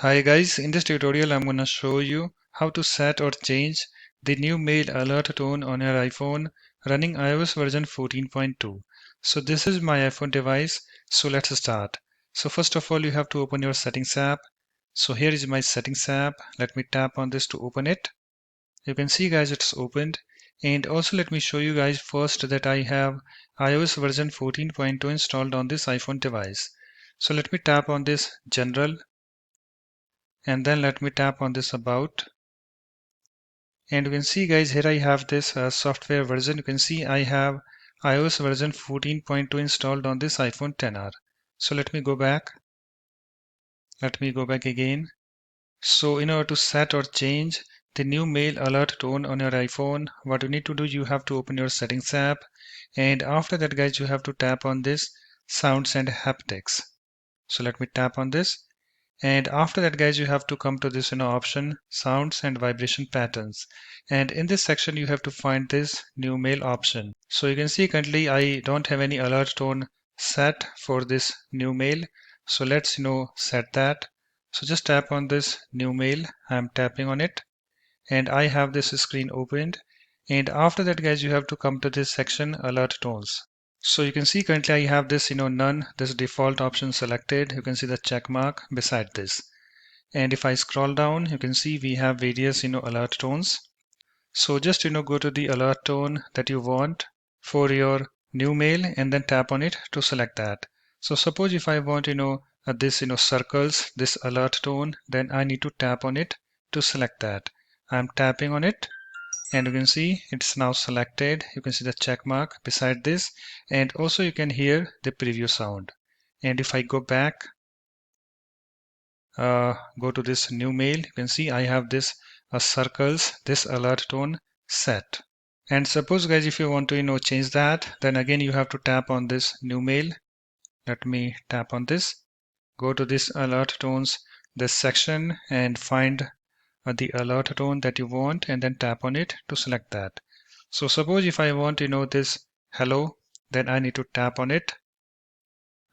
Hi guys, in this tutorial I'm gonna show you how to set or change the new mail alert tone on your iPhone running iOS version 14.2. So this is my iPhone device, so let's start. So first of all you have to open your settings app. So here is my settings app. Let me tap on this to open it. You can see guys it's opened, and also let me show you guys first that I have iOS version 14.2 installed on this iPhone device. So let me tap on this general, and then let me tap on this about, and you can see guys here I have this software version. You can see I have iOS version 14.2 installed on this iPhone XR. So let me go back again. So in order to set or change the new mail alert tone on your iPhone, what you need to do, you have to open your settings app, and after that guys you have to tap on this sounds and haptics. So let me tap on this. And after that guys you have to come to this option sounds and vibration patterns, and in this section you have to find this new mail option. So you can see currently I don't have any alert tone set for this new mail, so let's set that. So just tap on this new mail. I'm tapping on it and I have this screen opened, and after that guys you have to come to this section alert tones. So you can see currently I have this none, this default option selected. You can see the check mark beside this, and if I scroll down you can see we have various alert tones. So just go to the alert tone that you want for your new mail and then tap on it to select that. So suppose if I want this circles, this alert tone, then I need to tap on it to select that. I'm tapping on it, and you can see it's now selected. You can see the check mark beside this, and also you can hear the preview sound. And if I go back, go to this new mail, you can see I have this circles, this alert tone set. And suppose guys if you want to change that, then again you have to tap on this new mail. Let me tap on this, go to this alert tones, this section, and find the alert tone that you want, and then tap on it to select that. So suppose if I want this hello, then I need to tap on it.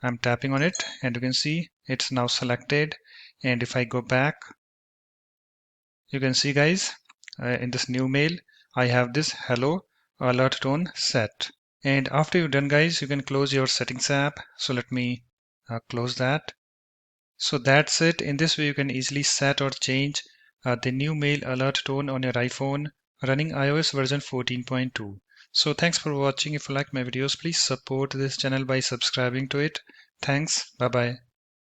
I'm tapping on it, and you can see it's now selected. And if I go back, you can see guys in this new mail I have this hello alert tone set. And after you're done guys, you can close your settings app. So let me close that. So that's it. In this way you can easily set or change the new mail alert tone on your iPhone running iOS version 14.2. So thanks for watching. If you like my videos, please support this channel by subscribing to it. Thanks. Bye bye.